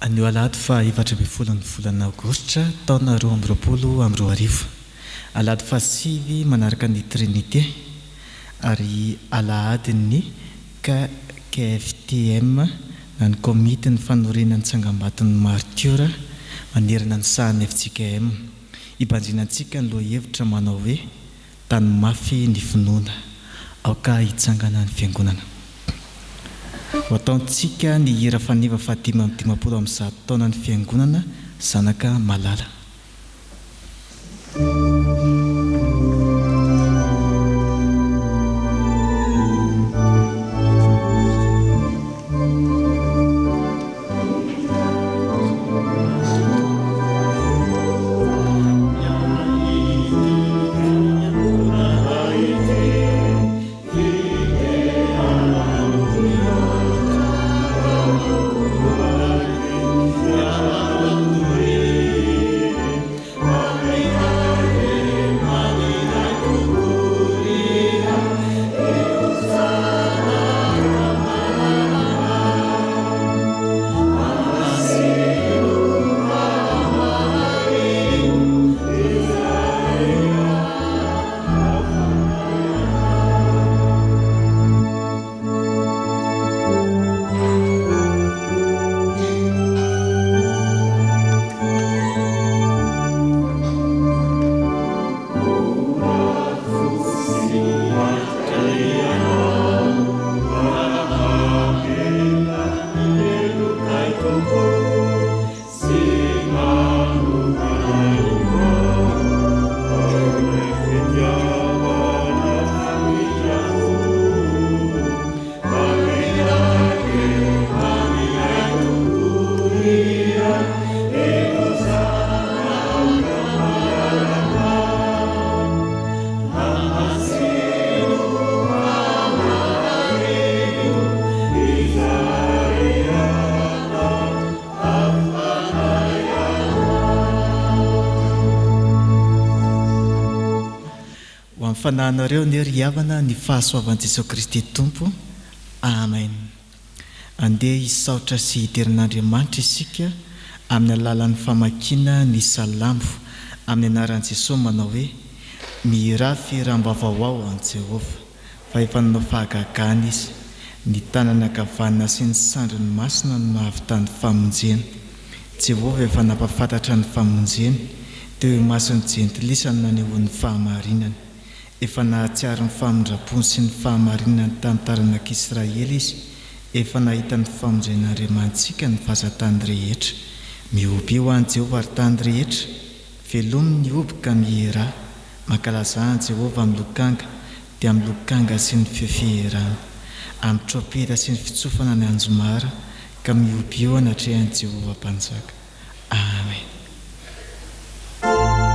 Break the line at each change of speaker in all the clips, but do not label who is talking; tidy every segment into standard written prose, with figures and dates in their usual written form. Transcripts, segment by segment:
Anio alahady fa 4 volana aogositra taona 2020. Alahady fa 5 manaraka ny Trinité ary alahady ny KFTM na ny komity ny fanorenan'ny tsangambaton'ny martiora manerana ny sahany FJKM. Ibanjinantsika ny lohahevitra manao hoe tany mafy ny finoana aoka hitsangana ny fiangonana. Ataontsika ny hira faniva 550 taona ny fiangonana zanaka malala. Fanahinareo ny ry havana ny fahasoavan'i Jesosy Kristy Tompo. Amen. Andeha hisaotra sy hiterin'Andriamanitra isika amin'ny alalan'ny famakiana ny salamo amin'ny anaran'i Jesosy manao hoe mirafy rambavao ao an Jehovah fa efa nanao fahagagana izy, ny tanana ankavanana sy ny sandriny masina no nahavitany famonjena. Jehovah efa nampafantatra ny famonjena teo mason'ny jentilisany nanehoan'ny fahamarinana. Efa nahatsiaro ny famondrapony sy ny fahamarinana tamin'ny taranak'Israely izy, efa nahita ny famonjen'Andriamantsika ny fahazatany rehetra. Mioby ho an'i Jehovah ary tany rehetra, velomy ny oby ka mihera. Mankalaza an'i Jehovah amin'ny lokanga, dia amin'ny lokanga sy ny fiherana, amin'ny trompeta sy ny fitsofana ny anjomara, ka mioby eo anatrehan'i Jehovah mpanjaka. Amen.
Amen.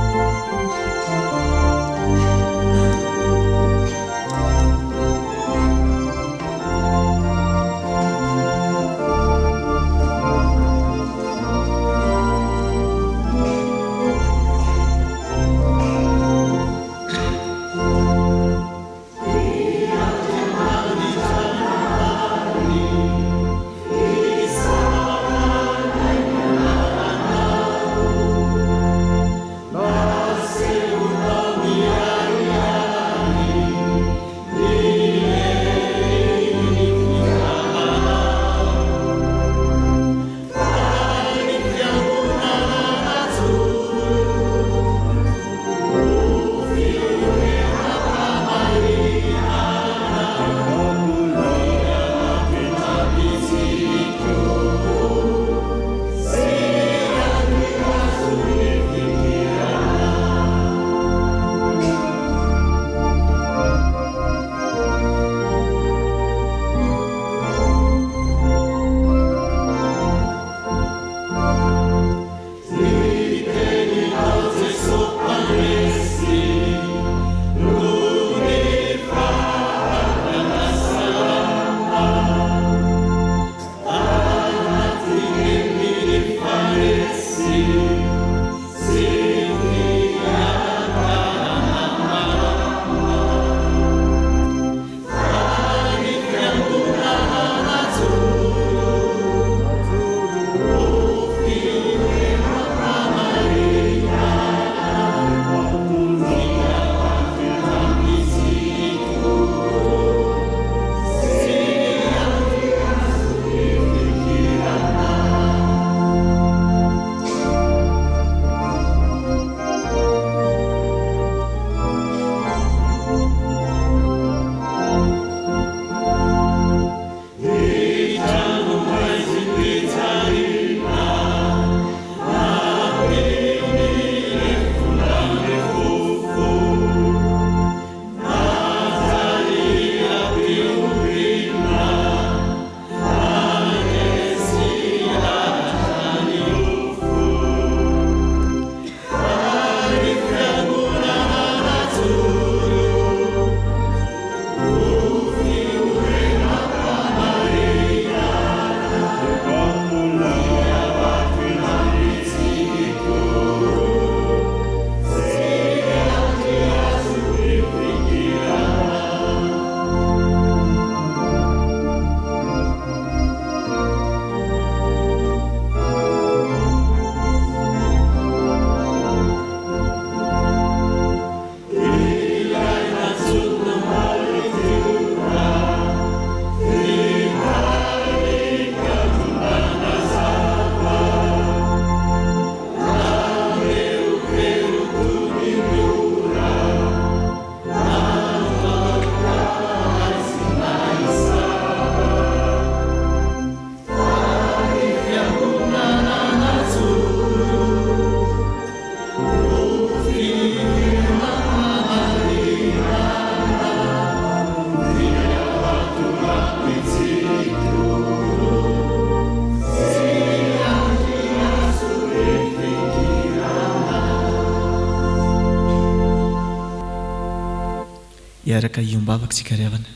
Hiaraka iombavaka tsika ry havana.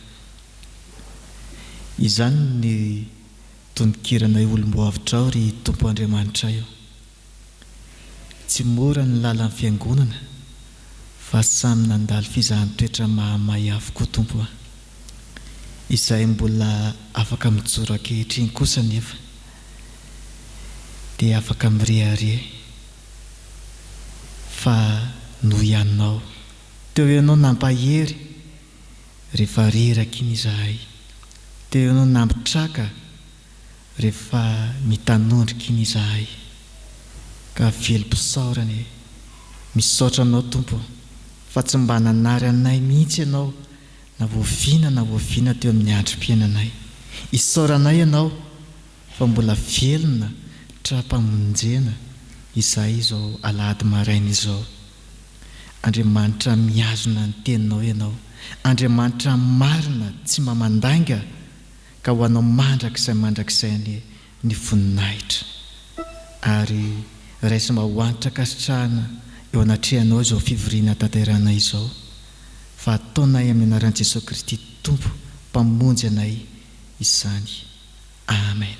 Izany ny tononkirana olom-boavitra ao ry Tompo Andriamanitra io. Tsy mora ny lalan'ny fiangonana fa samy nandalo fizahan-toetra mahamay avokoa Tompo. Izay mbola afaka mijoro ankehitriny kosa nefa dia afaka mirehare fa noho ianao. Teo ianao nampahery rehefa reraka iny izahay. Teo ianao nampitraka rehefa mitanondrika iny izahay. Ka velom-pisaorany misaotra anao Tompo fa tsy mba nanary anay mihitsy ianao na voaviana teo amin'ny androm-piainanay. Isaoranay ianao fa mbola velona tra-pamonjena izay izao alahady maraina izao. Andriamanitra miazona ny teninao ianao. Andriamanitra marina tsy mamandanga ka ho anao mandrakizay ny voninahitra. Ary raisy mba hoanitra kasitrahana eo anatrehanao izao fivoriana tanterana izao. Fa ataonay amin'ny anaran'i Jesosy Kristy Tompo mpamonjy anay izany. Amen.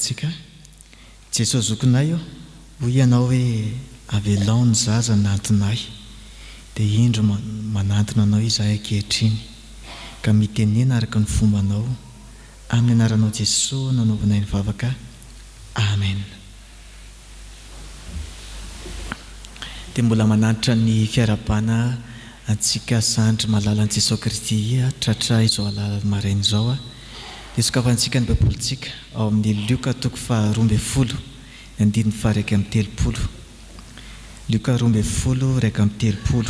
Tsika Jesosy zokinay io hoy ianao hoe avelao ny zaza nantonay dia indro manantona anao izahay ankehitriny ka mitenena araka ny fombanao amin'ny anaranao Jesosy nanaovanay ny vavaka. Amen. Dia mbola manantitra ny fiarabana antsika sandry malalan'i Jesosy Kristy tratra izao alahady maraina izao dia sokafantsika ny baibolitsika ao amin'ny Luka 12:20 andininy faha 1:30. Luka 12 1:30.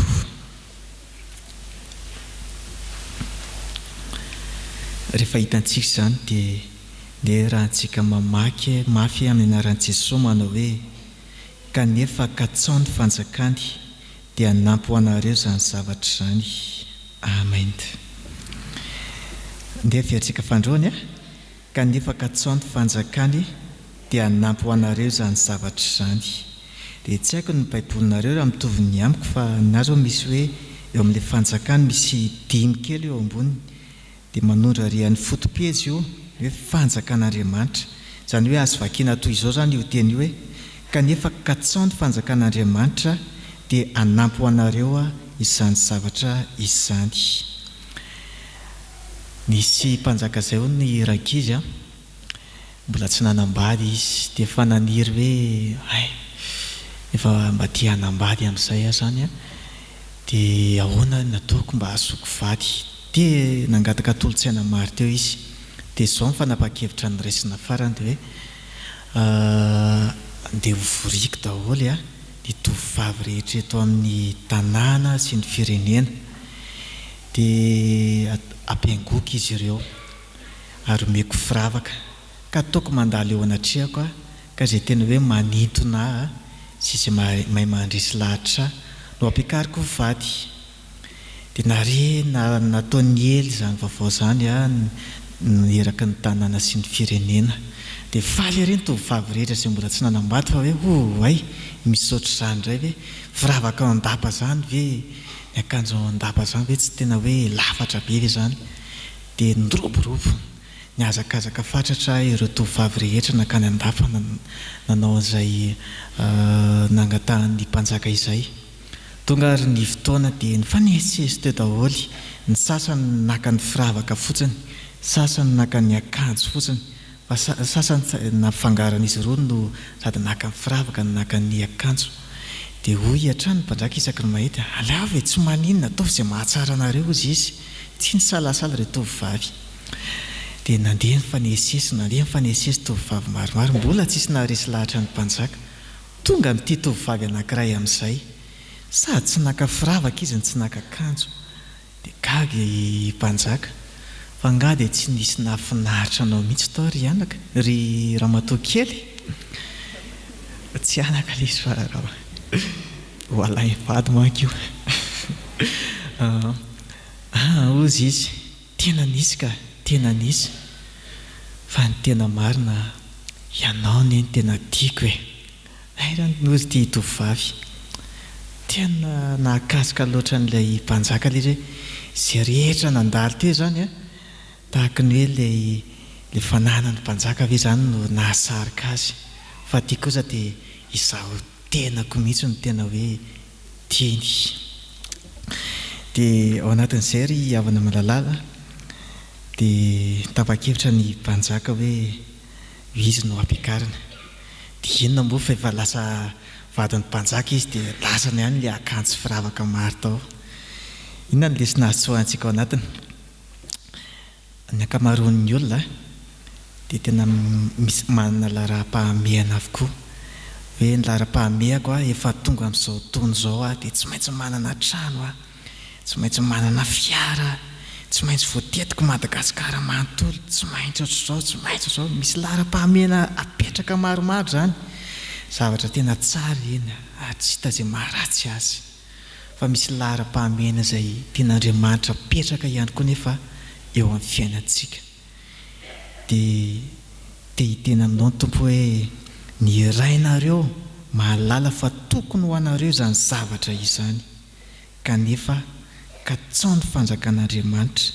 Rehefa hitantsika izany dia rahantsika mamaky mafy amin'ny anaran'i Jesosy manao hoe kanefa katsao ny fanjakany dia hanampy ho anareo izany zavatra izany. Amen. Ndeha fiantsika fandroany kanefa katsao ny fanjakany dia hanampy ho anareo izany zavatra izany. Dia tsy haiko ny baibolinareo raha mitovy ny amiko fa nazo misy hoe eo amin'ilay fanjakany misy dimy kely eo amboniny dia manondra rian'ny foto-pejy io hoe fanjakan'Andriamanitra. Izany hoe azo vakiana toy izao izany io teny io hoe kanefa katsao ny fanjakan'Andriamanitra dia hanampy ho anareo izany zavatra izany. Nisy mpanjaka izay ho ny rakizy mbola tsy nanambady izy dia efa naniry hoe efa mba tia hanambady amin'izay zany dia ahoana nataoko mba hasoko vady. Dia nangataka tolo-tsaina maro teo izy dia izao ny fanapa-kevitra ny raisina farany dia hoe dia hovoriko daholo ny tovovavy rehetra eto amin'ny tanàna sy ny firenena dia ampiangoiko izy ireo ary omeko firavaka ka ataoko mandalo eo anatrehako ka izay tena hoe manintona sy izay mahay mandresy lahatra no ampiakariko vady. Dia nataony ely izany vaovao izany eraky ny tanàna sy ny firenena. Dia faly ireny tovovavy rehetra izay mbola tsy nanambady fa hoe ay misaotra izany indray hoe firavaka ao an-dapa zany ve miakanjo ao an-dapa zany ve tsy tena hoe lafatra be ve zany. Dia niroborobo niazakazaka fatratra ireo tovovavy rehetra nakany an-dapa nanao an'izay nangatahany mpanjaka izay. Tonga ary ny fotoana dia nifanesisesy teo daholo. Ny sasany naka ny firavaka fotsiny, sasany naka ny akanjo fotsiny, fa sasany nafangaran'izy ireo no sady naka ny firavaka naka ny akanjo. Dia hoy hatrany ny mpanjaka isaky ny mahita, aleo ve tsy maninona ataovy izay mahatsara anareo ozy izy, tsy ny salasala ireo tovovavy. Dia nandeha nifanesesy tovovavy maromaro, mbola tsisy naharesy lahatra ny mpanjaka. Tonga n'ity tovovavy anankiray amin'izay, sady tsy naka firavaka izy ny tsy naka akanjo. Dia gaga mpanjaka, fa nga dia tsy nisy nahafinaritra anao mihitsy tao ry anaka, ry ramatoa kely. Tsy anaka ilay izy fa raha hoalahy vady manko io. Ozy izy, tena nisy ka, tena nisy. Fa ny tena marina, ianao ny tena tiako e. Nozy ity tovovavy. Tena nahakasika loatra n'ilay mpanjaka ilay hoe izay rehetra nandalo teo zany tahaka ny hoe ilay fananany mpanjaka ve zany no nahasarika azy. Fa ity kosa dia izaho tenako mihitsy no tena hoe tiany. Dia ao anatin'izay ry havana malalala dia tapa-kevitra ny mpanjaka hoe izy no ampiakarina. Dia inona moa fa efa lasa vadin'ny mpanjaka izy dia lasany ihany ilay akanjo firavaka maro tao. Inona no lesona azoantsika ao anatiny? Ny ankamaroan'ny olona dia tena misy manana lara-pahamehana avokoa. Hoe ny lara-pahamehako efa tonga amin'izao taona izao dia tsy maintsy manana trano tsy maintsy manana fiara, tsy maintsy voatetiko Madagasikara manontolo, tsy maintsy ohatr'izao, tsy maintsy ohatr'izao. Misy lara-pahamehana apetraka maromaro zany. Zavatra tena tsara eny, tsy hita izay maharatsy azy. Fa misy lara-pahamehana izay tian'Andriamanitra apetraka ihany koa nefa eo amin'ny fiainantsika. Dia hitena aminao ny Tompo hoe ny irainareo mahalala fa tokony ho anareo izany zavatra izany. Kanefa katsao ny fanjakan'Andriamanitra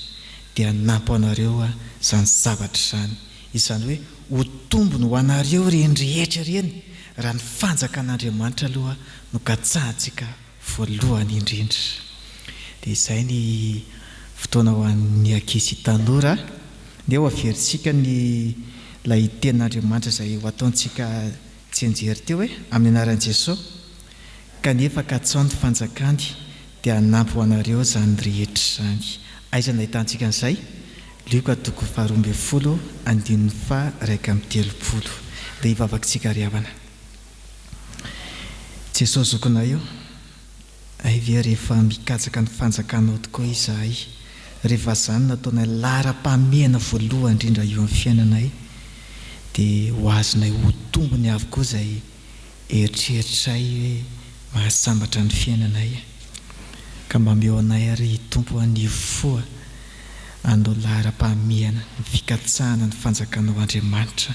dia hanampy anareo izany zavatra izany. Izany hoe ho tombony ho anareo reny rehetra reny raha ny fanjakan'Andriamanitra aloha no katsahantsika voalohany indrindra. Dia izay ny fotoana ho an'ny ankizy tanora. Dia ho averintsika ilay tenin'Andriamanitra izay ho ataontsika tsenjery teo hoe amin'ny anaran'i Jesosy, kanefa katsao ny fanjakany dia hanampy ho anareo izany rehetra izany. Aiza no ahitantsika an'izay? Luka 12:1-3. Dia hivavakitsika ry havana. Jesosy zokona io, ve rehefa mikatsaka ny fanjakanao tokoa izahay, rehefa izany nataonay lara-pahamehana voalohany indrindra eo amin'ny fiainanay, dia ho azonay ho tombony avokoa izay eritreritray hoe mahasambatra ny fiainanay. Ka mba meo anay ary Tompo ny foa andao lara-pahamehana, ny fikatsahana ny fanjakanao Andriamanitra.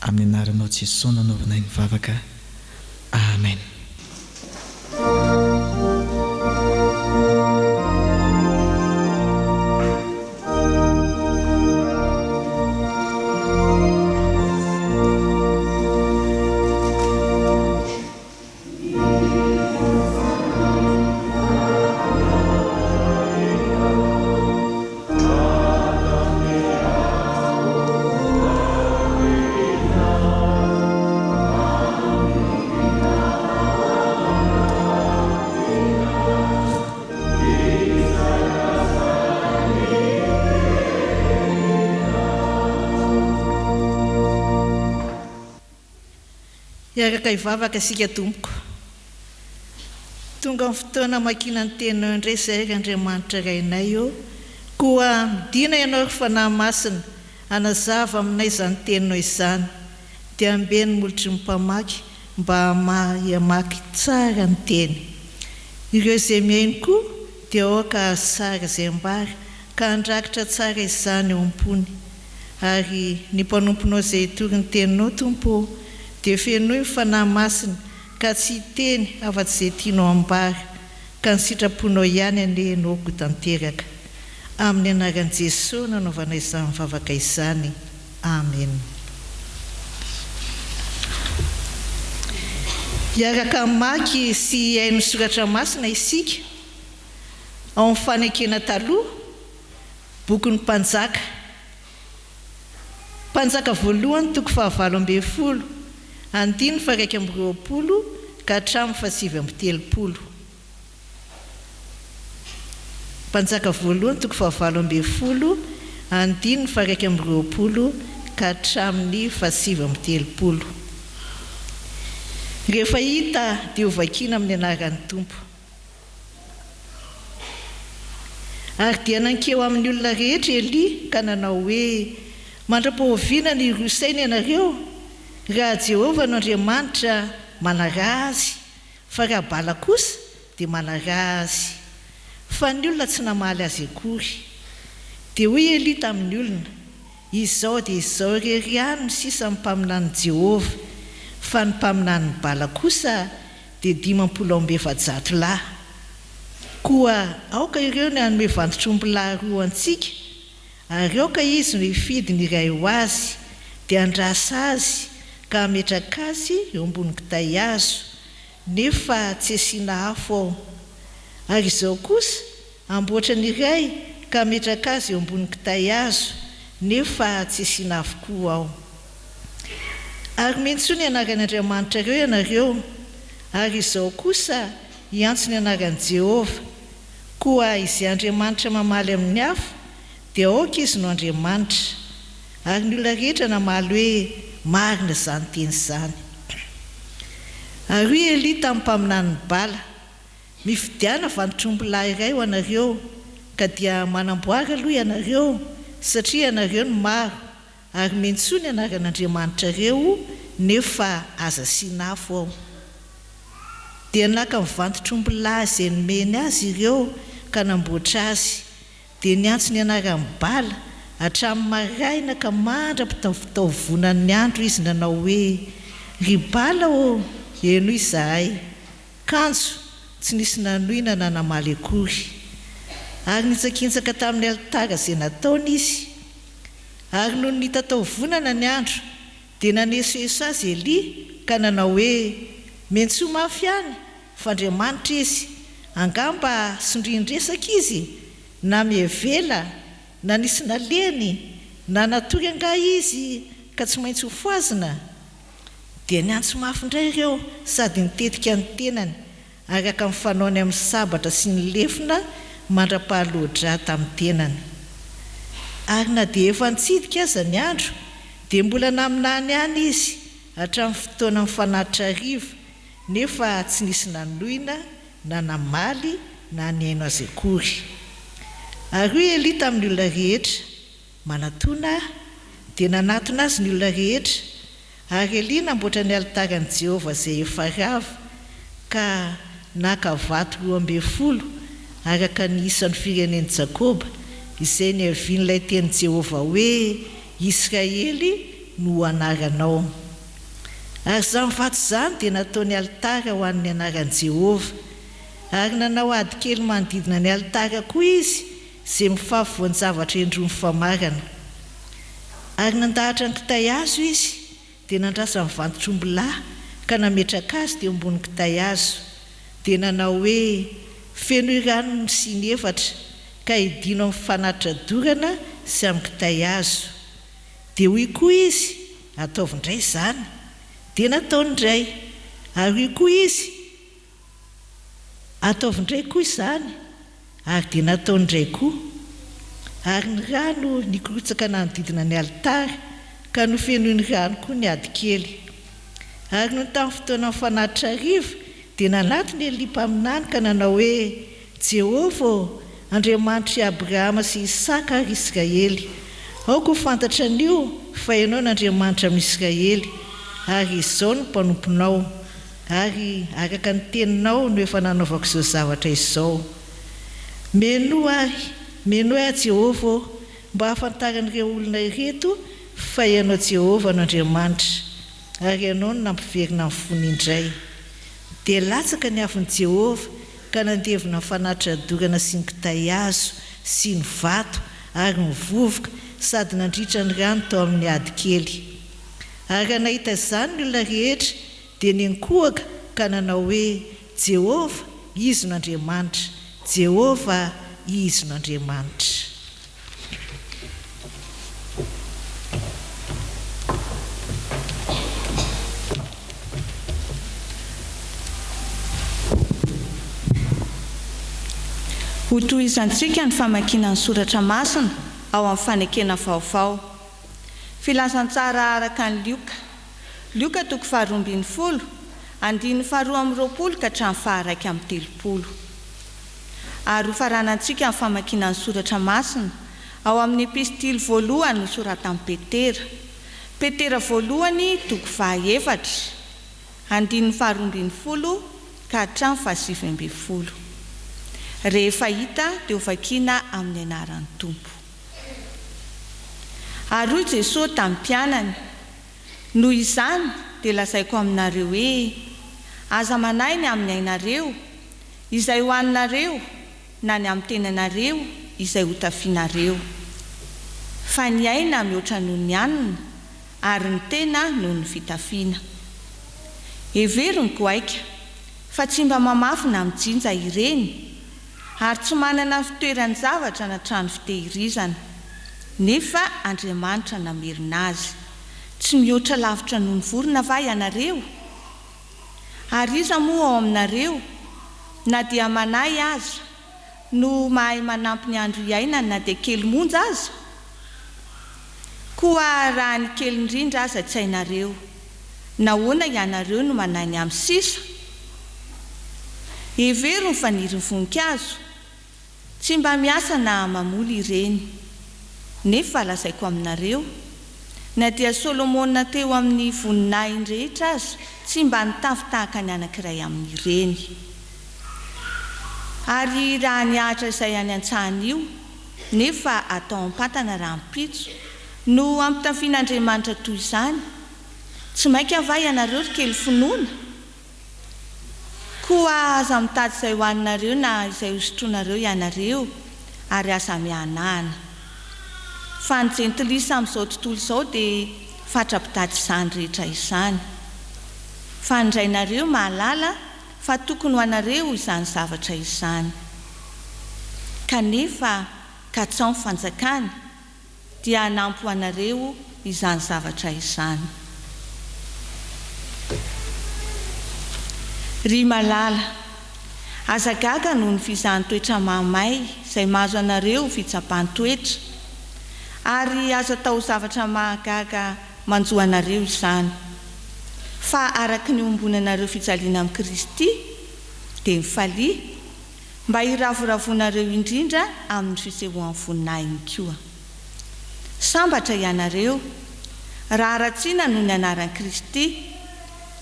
Amin'ny anaranao Jesosy nanaovanay ny vavaka. Amen.
Iaraka hivavaka isika Tompoko. Tonga amin'ny fotoana makina ny tenao indray izay Andriamanitra rainay eo, koa midina ianao ry fanahy masina hanazava aminay izany tenao izany, dia ambeny molotry ny mpamaky mba hamaky tsara ny teny. Ireo izay mihaino koa dia aoka sara izay ambary ka andrakitra tsara izany eo am-pony. Ary ny mpanomponao izay tory ny teninao Tompo dia fenoy ny fanahy masina ka tsy hiteny afa-tsy izay tianao ambara, ka ny sitraponao ihany anehnao go tanteraka. Amin'ny anaran'i Jesosy nanaovana izany mivavaka izany. Amen. Hiaraka maky sy haino soratra masina isika ao amin'ny fanekena taloha, bokin'ny Mpanjaka. Mpanjaka voalohany toko 7:20, andiny 120 ka hatramin'ny 7:30. Mpanjaka voalohany toko 7:20, andiny 120 ka hatramin'ny 7:30. Rehefa hita dia hovakiana amin'ny anaran'ny Tompo. Ary dia nankeo amin'ny olona rehetra Eli ka nanao hoe, mandra-pahoviana ny rosaina ianareo, raha Jehovah no Andriamanitra manara azy, fa raha Bala kosa dia manara azy, fa ny olona tsy namaly azy akory. Dia hoy Eli tamin'ny olona, izao dia izao irery ihany ny sisa ny mpaminany Jehovah, fa ny mpaminany Bala kosa dia 500 lahy. Koa aoka ireo ny hanome vanditr'omby-lahy 2 antsika, ary aoka izy no hifidy ny iray ho azy, dia andrasa azy ka hametraka azy eo ambony kitay hazo, nefa tsy asiana afo ao. Ary izao kosa amboatra ny iray ka hametraka azy eo ambony kitay hazo, nefa tsy asiana afo koa ao. Ary mentso ny anaran'Andriamanitra ireo ianareo, ary izao kosa hiantso ny anaran'i Jehovah. Koa izay Andriamanitra mamaly amin'ny afo dia aoka izy no Andriamanitra. Ary ny olona rehetra namaly hoe marina izany teny izany. Ary hoy Eli tamin'ny mpaminany Bala, mifidiana vanditr'omby-lahy iray ho anareo, ka dia manamboara aloha ianareo, satria ianareo no maro, ary mentso ny anaran'Andriamanitra ireo, nefa aza asiana afo ao. Dia naka mivanditr'omby-lahy izay nomeny azy ireo ka namboatra azy, dia niantso ny anaran'ny Bala hatramin'ny maraina ka mandrapitaovitaovonan'ny andro izy nanao hoe, ry Bala ô, eno izahay, kanjo tsy nisy nanoina na namaly akory. Ary nitsakintsaka tamin'ny alitara izay nataony izy. Ary noho ny tataovonana ny andro dia nanesoeso azy Eli ka nanao hoe, mentso mafy ihany fa Andriamanitra izy, angamba sondrin-dresaka izy, na mievela na nisy naleny na natory anga izy ka tsy maintsy ho foazina. Dia niantso mafy indray ireo sady nitetika ny tenany, araka amin'ny fanaony amin'ny sabatra sy ny lefina mandra-pahalodra tamin'ny tenany. Ary na dia efa nitsidika aza ny andro, dia mbola naminany ihany izy hatramin'ny fotoana mifanatitra hariva, nefa tsy nisy nanoina na namaly na niaino azy akory. Ary hoy Eli tamin'ny olona rehetra, manatona dia nanatona azy ny olona rehetra. Ary Eli namboatra ny alitaran'i Jehovah izay efa rava, ka naka vato 12 araka ny isan'ny firenen'i Jakoba, izay ny avian'ilay teny Jehovah hoe, Israely no anaranao. Ary izany vato izany dia nataony alitara ho an'ny anaran'i Jehovah. Ary nanao ady kely manodidina ny alitara koa izy, izay mifafivoan'ny zavatra endrony famarana. Ary nandahatra ny kitay hazo izy, dia nandrasa mivanditr'omby-lahy ka nametraka azy teo ambony kitay hazo. Dia nanao hoe, feno rano sy ny efatra, ka hidino amin'ny fanatitra dorana sy amin'ny kitay hazo. Dia hoy koa izy, ataovy indray izany, dia nataony indray. Ary hoy koa izy, ataovy indray koa izany, ary dia nataony indray koa. Ary ny rano nikorotsaka nanodidina ny alitara, ka nofenoy ny rano koa ny ady kely. Ary no tamin'ny fotoana mifanatitra hariva, dia nanatiny Eli mpaminany ka nanao hoe, Jehovah, Andriamanitra Abrahama sy Isaka ary Israely, aoka ho fantatra an'io fa ianao n'Andriamanitra amin'Israely, ary izao no mpanomponao, ary araka ny teninao no efa nanaovako izao zavatra izao. Meno ahy mino hoe a Jehova mba hahafantaran'ireo olona ireto fa ianao Jehova no Andriamanitra ary ianao no nampiverina amin'ny fony indray. Dia latsaka ny afon'i Jehova ka nandevina ny fanatitra dorana sy ny kitay hazo sy ny vato ary ny vovoka sady nandritra ny rano tao amin'ny ady kely. Ary nahita izany ny olona rehetra dia ninkohaka ka nanao hoe Jehova izy no Andriamanitra, Jehova izy no Andriamanitra.
Ho tohizantsika ny famakiana ny soratra masina ao amin'ny fanekena vaovao. Filazantsara araka ny Lioka toko 2:20, andiny 2:20 ka hatramin'ny 1:30. Ary ho faranantsika ny famakiana ny soratra masina ao amin'ny epistily voalohany nosoratan'i Petera voalohany toko 2, andiny 2:20 ka hatramin'ny 7:20. Rehefa hita dia ho vakiana amin'ny anaran'ny Tompo. Ary hoy Jesosy tamin'ny mpianany, noho izany dia lazaiko aminareo hoe aza manahy ny amin'ny ainareo izay hoaninareo na ny amin'ny tenanareo izay ho tafianareo. Fa ny aina mihoatra noho ny hanina ary ny tena noho ny fitafiana. Hevery ny goaika fa tsy mba mamafy na mijinja ireny ary tsy manana fitoerany zavatra na trano fitehirizana, nefa Andriamanitra namerina azy. Tsy mihoatra lavitra noho ny vorona va ianareo? Ary iza moa ao aminareo na dia manahy aza no mahay manampy ny andro iainana na dia kely monja aza? Koa raha ny kely indrindra aza tsy hainareo, nahoana ianareo no manany amin'ny sisa? Hevery ny faniriny voninkazo, tsy mba miasa na mamoly ireny. Nefa lazaiko aminareo, na dia Solomona teo amin'ny voninahiny rehetra aza tsy mba nitafy tahaka ny anankiray amin'ireny. Ary raha niahatra izay any an-tsahany io, nefa atao ampatana raha mpitso no ampitafian'Andriamanitra toy izany, tsy mainka va ianareo kely finoana? Koa aza mitady izay hoaninareo na izay hosotroanareo ianareo ary aza mianahana. Fa ny jentilisa amin'izao tontolo izao dia fatra-pitady izany rehetra izany. Fandrainareo mahalala fa tokony hoanareo izany zavatra izany. Kanefa katsaho ny fanjakany dia hanampy hoanareo izany zavatra izany. Ry malala, aza gaga noho ny fizahan'ny toetra mahamay izay mahazo anareo fitsapan'ny toetra, ary azo atao zavatra mahagaga manjo anareo izany. Fa araka ny ombonanareo fijaliana amin'ny Kristy dia mifalia mba hiravoravonareo indrindra amin'ny fisehoan'ny voninahiny koa. Sambatra ianareo raha ratsiana noho ny anaran'i Kristy,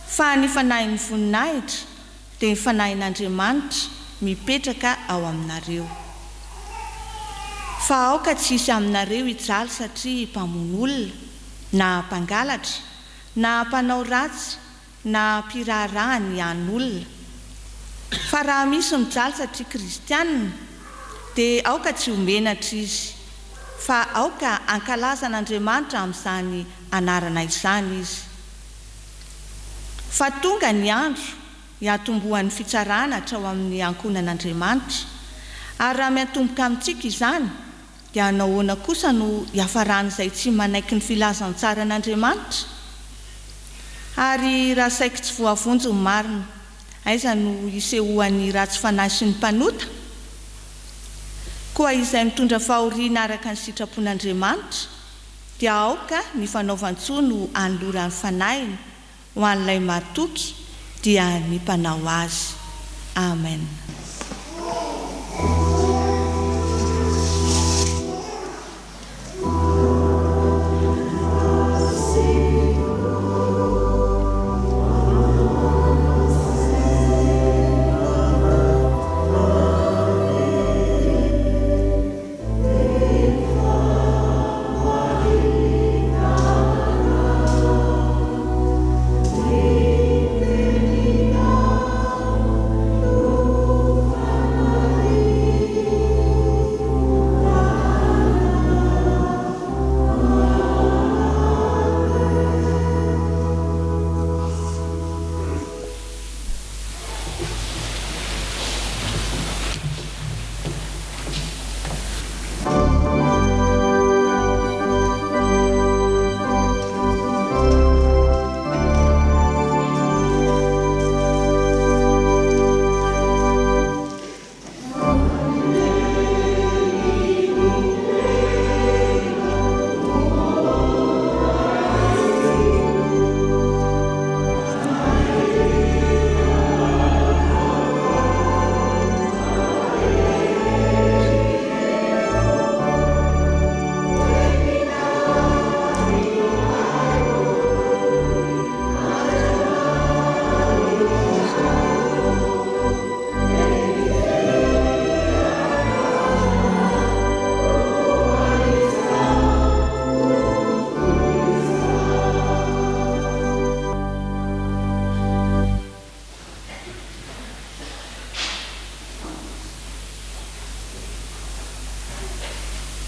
fa ny fanahin'ny voninahitra dia ny fanahin'Andriamanitra mipetraka ao aminareo. Fa aoka tsy hisy aminareo hijaly satria mpamono olona na mpangalatra na mpanao ratsy na mpirarahany ihan'olona. Fa raha misy mijaly satria kristianina dia aoka tsy homenatra izy, fa aoka ankalazan'Andriamanitra amin'izany anarana izany izy. Fa tonga ny andro hiatombohan'ny fitsarana hatrao amin'ny ankonan'Andriamanitra, ary raha miatomboka amintsika izany dia anahoana kosa no hiafarana izay tsy manaiky ny filazantsara an'Andriamanitra? Ary raha saika tsy voavonjy ny marina, aiza no hisehoan'ny ratsy fanahy sy ny mpanota? Koa izay mitondra fahoriana araka ny sitrapon'Andriamanitra dia aoka ny fanaovan-tsoa no anoloran'ny fanahiny ho an'ilay matoky dia ny mpanao azy. Amen.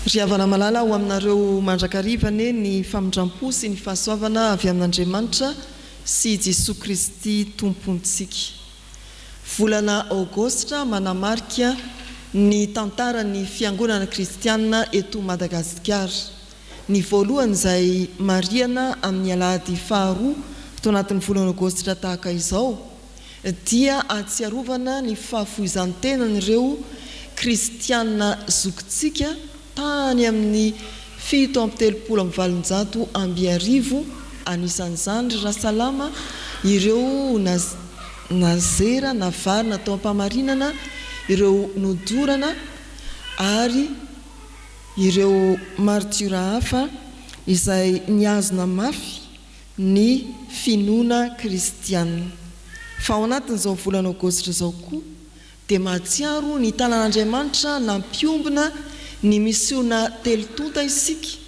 ry havana malala ho aminareo mandrakarivany ny famindram-po sy ny fahasoavana avy amin'Andriamanitra sy Jesosy Kristy tompontsika. Volana Aogositra manamarika ny tantaran'ny fiangonana kristiana eto Madagasikara. Ny voalohany izay mariana amin'ny alahady faharoa tao anatin'ny volana Aogositra tahaka izao dia ahatsiarovana ny fahafoizan-tenan'ireo kristiana zokintsika tany amin'ny 730 anisan'izany ry Rasalama ireo nazera navarina tao am-pamarinana, ireo nodorana ary ireo martyra hafa izay niazona mafy ny finoana kristiana. Fa ao anatin'izao volana Aogositra izao koa dia mahatsiaro ny tanàn'Andriamanitra nampiombona ny misiona telotonta isika,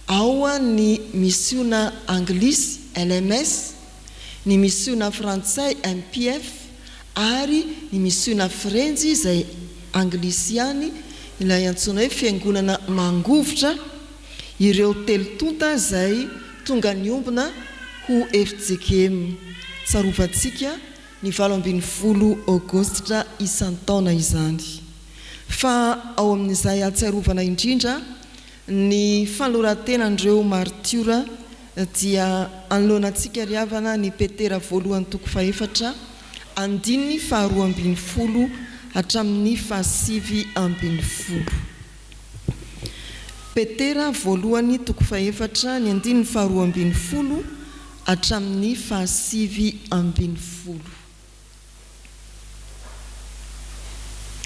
ao ny misiona anglisy LMS, ny misiona frantsay MPF ary ny misiona frenjy izay anglisiany, ilay antsoina hoe fiangonana mangovotra, ireo telotonta izay tonga niombona ho FJKM. Tsarovatsika ny 12 Aogositra isan-taona izany. Fa ao amin'izay ahatsiarovana indrindra ny fanorantenan'ireo martyra dia anoloanantsika ry havana ny Petera voalohany 4 andininy 12 hatramin'ny 7. Petera voalohany 4 ny andininy 12 hatramin'ny 7.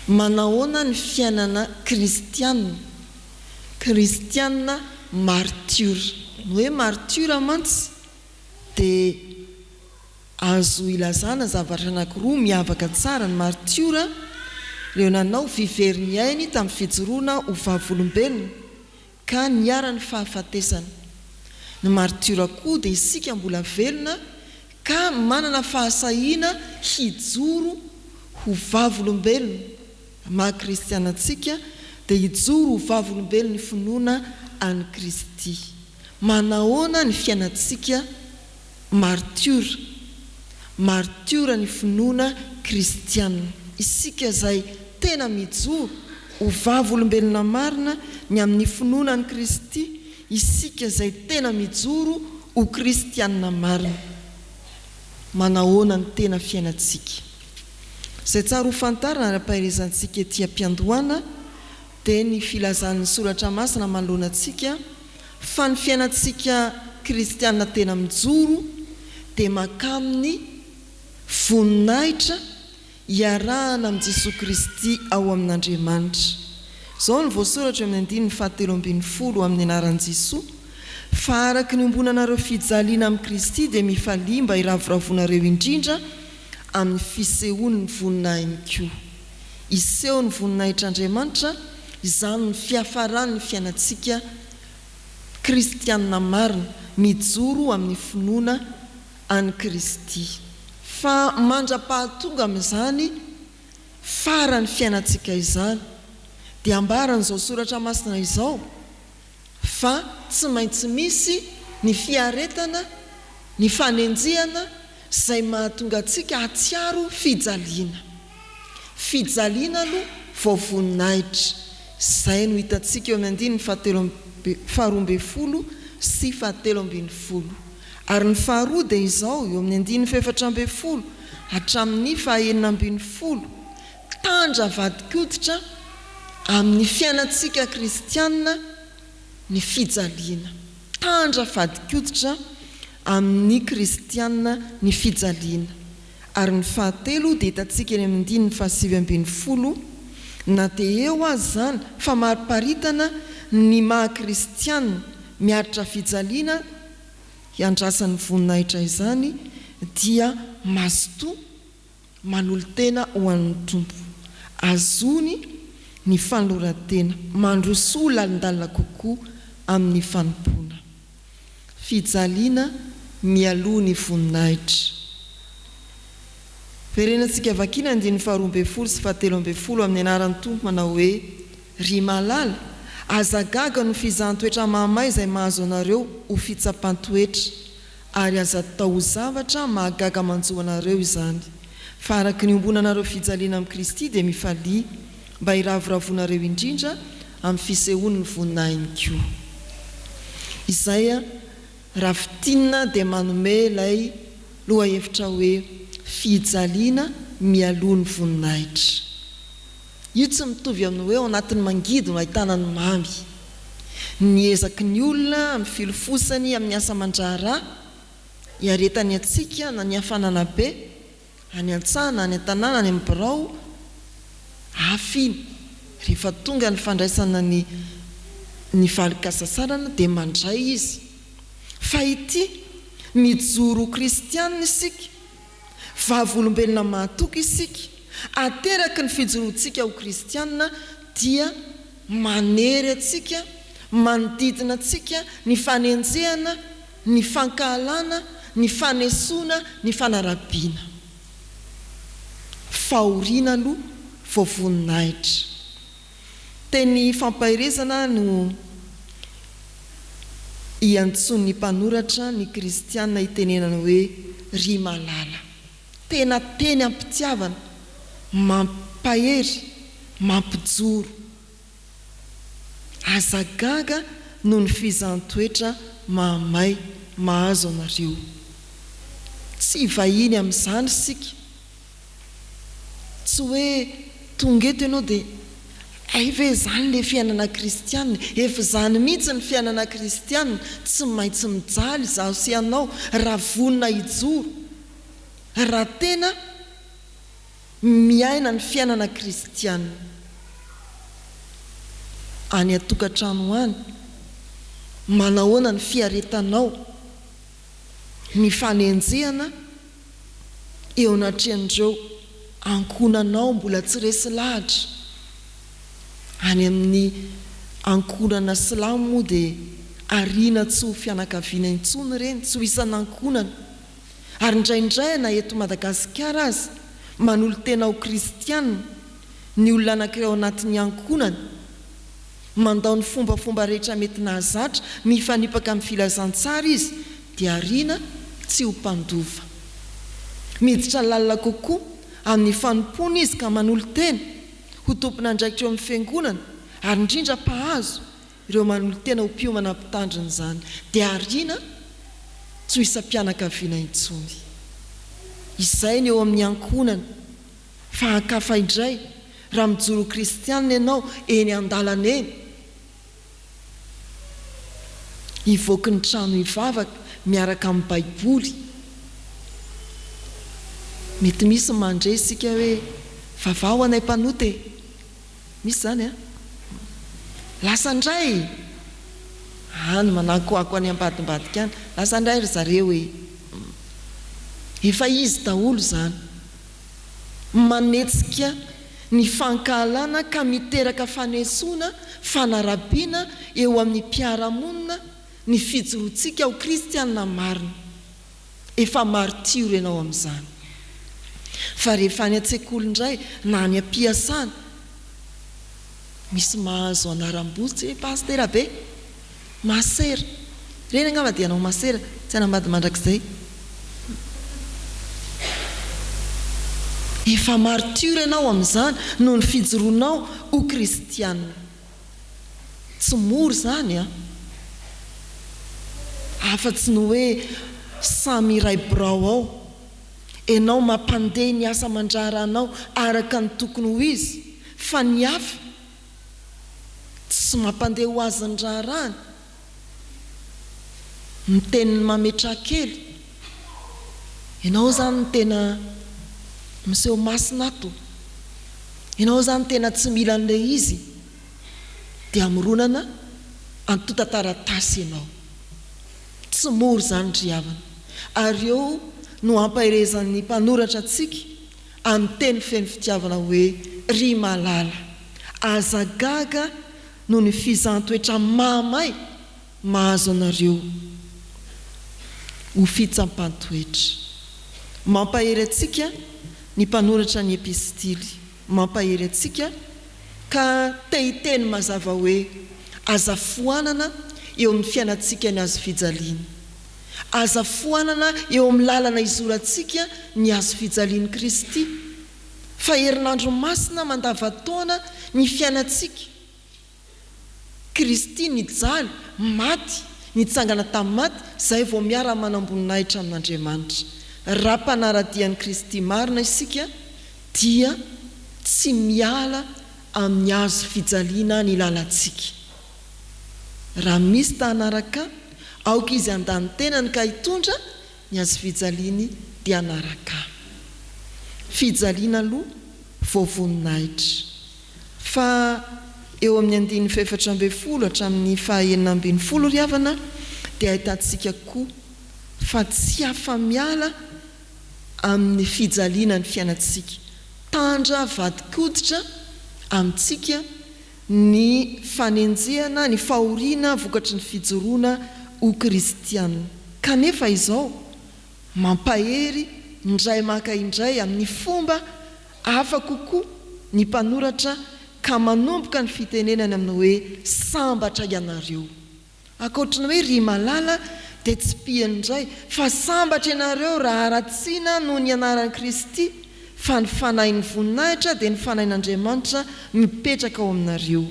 Manahoana ny fiainana kristiana martyra. Hoe martyra mantsy dia azo ilazana zavatra anankiroa miavaka tsara. Ny martyra reo nanao viveriny ainy tamin'ny fijoroana ho vavolombelona ka niara-ny fahafatesana. Ny martyra koa dia isika mbola velona ka manana fahasahiana hijoro ho vavolombelona. Maha-kristianantsika dia hijoro ho vavolombelona ny finoana any Kristy. Manahoana ny fiainantsika martyra ny finoana kristiana. Isika izay tena mijoro ho vavolombelona marina ny amin'ny finoana any Kristy, isika izay tena mijoro ho kristiana marina. Manahoana ny tena fiainantsika. Izay tsara ho fantarina ara-pahaizantsika ety am-piandohana dia ny filazan'ny soratra masina manoloana antsika fa ny fiainantsika kristiana tena mijoro dia makaminy voninahitra iarahana amin'ny Jesosy Kristy ao amin'Andriamanitra. Izao ny voasoratra amin'ny andininy 7 amin'ny anaran'i Jesosy. Fa araka ny ombonanareo fijaliana amin'ny Kristy dia mifalimba iravoravonareo indrindra amin'ny fisehoany ny voninahiny koa. Iseho ny voninahitr'Andriamanitra, izany ny fiafarany ny fiainantsika kristiana marina mijoro amin'ny finoana any Kristy. Fa mandra-pahatonga amin'izany farany fiainantsika izany dia ambaran'izao soratra masina izao fa tsy maintsy misy ny fiaretana, ny fanenjehana izay mahatonga antsika hatsiaro fijaliana. Fijaliana aloha vao voninahitra. Izay no hitantsika eo amin'ny andininy 12 sy 17. Ary ny faharoa dia izao eo amin'ny andininy 14 hatramin'ny 19. Tandra vadikoditra amin'ny fiainantsika kristiana ny fijaliana. Tandra vadikoditra amin'ny kristiana ny fijaliana. Ary ny fahatelo dia hitantsika eny amin'ny andininy 17 na dia eo azy zany fa mariparitana ny maha-kristiana miaritra fijaliana hiandrasan'ny voninahitra izany dia mazotoa manolo-tena ho an'ny tompo. Azony ny fanoloran-tena, mandrosoa lalindalina kokoa amin'ny fanompoana. Fijaliana mialoha ny voninahitra. Verenantsika vakina andininy 12 sy 17 amin'ny anaran'ny tompo manao hoe ry malala azagaga no fizahn-toetra mahamay izay mahazo anareo ho fitsapan-toetra, ary aza tao zavatra mahagaga manjo anareo izany. Fa araky ny ombonanareo fijaliana amin'i Kristy dia mifalia mba hiravoravonareo indrindra amin'ny fisehoany ny voninahiny koa. Izay raha fitinina dia manome ilay loha hevitra hoe fijaliana mialoha ny voninahitra. Io tsy mitovy amin'ny hoe ao anatin'ny mangidy no ahitana ny mamy. Ny ezaky ny olona amin'ny filofosany amin'ny asa mandraharaha hiaretany atsika na ny hafanana be, any an-tsana, any an-tanàna, any amin'ny birao, afiny. Rehefa tonga ny fandraisana ny valikasasarana dia mandray izy. Fa ity mijoro kristianina isika, vavolombelona mahatoky isika, ateraky ny fijorontsika ho kristianina dia manery atsika, manodidina atsika ny fanenjehana, ny fankahalana, ny fanesoana, ny fanarabiana. Fahoriana aloha vao voninahitra. Teny fampahirezana no iantson'ny mpanoratra ny kristianina itenenana hoe ry malala. Tena teny ampitiavana, mampahery, mampijoro. Azagaga no ny fizahn-toetra mahamay mahazo anareo. Tsy vahiny amin'izany sika. Tsy hoe tonga eto ianao dia ve zany le fiainana kristianina, efa zany mihitsy ny fiainana kristianina, tsy maintsy mijaly izaho sy ianao raha vonina hijoro, raha tena miaina ny fiainana kristianina. Any atokantrano any, manahoana ny fiaretanao, ny fanenjehana eo anatrehan'ireo ankonanao mbola tsy resy lahatra. Any amin'ny ankonana silamo moa dia ariana tsy ho fianakaviana intsony ireny, tsy ho isan'ankonana. Ary indraindray na eto Madagasikara azy, manolo tena ho kristianina, ny olona anankiray ao anatin'ny ankonana, mandao ny fombafomba rehetra mety nahazatra, mifanipaka amin'ny filazantsara izy, dia ariana tsy ho mpandova. Miditra lalina kokoa amin'ny fanompony izy ka manolo tena ho tompona andraikitra eo amin'ny fiangonana, ary indrindra mpahazo ireo manolo tena ho mpiomana mpitandrina izany, dia ariana tsy ho isam-pianakaviana intsony. Izay ny eo amin'ny ankonana. Fa hankafa indray raha mijoro kristianina ianao eny an-dalana eny, hivoaka ny trano hivavaka miaraka amin'ny baiboly. Mety misy mandray isika hoe vavao anay mpanoty, misy zany a? Lasa indray any manakoako any ambadimbadika any, lasa indray ry zareo hoe efa izy daholo zany. Manetsika ny fankahalana ka miteraka fanesoana, fanarabiana eo amin'ny mpiaramonina, ny fijorontsika ho kristianina marina. Efa martiro ianao amin'izany. Fa rehefa any an-tsekoly indray na any am-piasana, misy mahazo anaram-botsy, pastera be, masera. Reny angamba dia anao masera, tsy anambady mandrakizay. Efa martiro ianao amin'izany noho ny fijoronao ho kristianina. Tsy mora zany a. Afa-tsy ny hoe samy iray birao ao. Ianao mampandeha ny asa mandraharanao araka ny tokony ho izy, fa ny hafa tsy mampandeha ho azy ny raharahany. Ny teniny mametra kely. Ianao zany ny tena miseho masina ato. Ianao zany tena tsy mila an'ilay izy, dia mironana antota taratasy ianao. Tsy mora zany ry havana. Ary eo no ampahirezan'ny mpanoratra antsika amin'ny teny feno fitiavana hoe ry malala. Azagaga no ny fizahn-toetra mahamay mahazo anareo ho fitsapan-toetra. Mampahery atsika ny mpanoratra ny epistily, mampahery atsika ka te hiteny mazava hoe aza foanana eo amin'ny fiainantsika ny azo fijaliana, aza foanana eo amin'ny lalana izorantsika ny azo fijalian'i Kristy. Fa herinandro masina mandavataona ny fiainantsika. Kristy nijaly, maty, nitsangana tamin'ny maty, izay vao miara manamboninahitra amin'Andriamanitra. Raha mpanaradian'i Kristy marina isika dia tsy miala amin'ny azo fijaliana ny lalantsika. Raha misy tanaraka aoka izy andany tenany ka hitondra ny azo fijaliany dia anaraka. Fijaliana aloha voavoninahitra. Fa eo amin'ny 14 hatramin'ny 19 ry havana dia ahitantsika koa fa tsy afa-miala amin'ny fijaliana ny fiainantsika. Tandra vadikoditra amintsika ny fanenjehana, ny fahoriana vokatry ny fijoroana ho kristianina. Kanefa izao mampahery indray maka indray amin'ny fomba hafa kokoa ny mpanoratra ka manomboka ny fitenenany amin'ny hoe sambatra ianareo. Ankoatrany hoe ry malala dia tsy pianindray fa sambatra ianareo raha aratsiana noho ny anaran'i Kristy, fa ny fanahin'ny voninahitra dia ny fanahin'Andriamanitra mipetraka ao aminareo.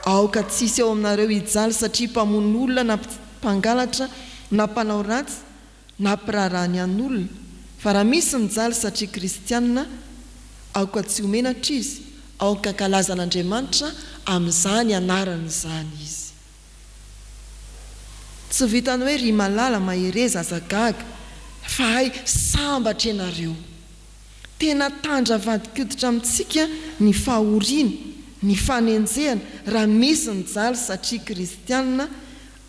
Aoka tsisy ao aminareo hijaly satria mpamono olona na mpangalatra na mpanao ratsy na mpirarahany an'olona, fa raha misy mijaly satria kristianina, aoka tsy homenatra izy, aoka kalazan'Andriamanitra amin'izany anarany izany izy. Tsy vitany hoe ry malala mahereza azagaga, fa hay sambatra ianareo. Tena tandra vadikoditra amintsika ny fahoriana, ny fanenjehana raha misy mijaly satria kristianina,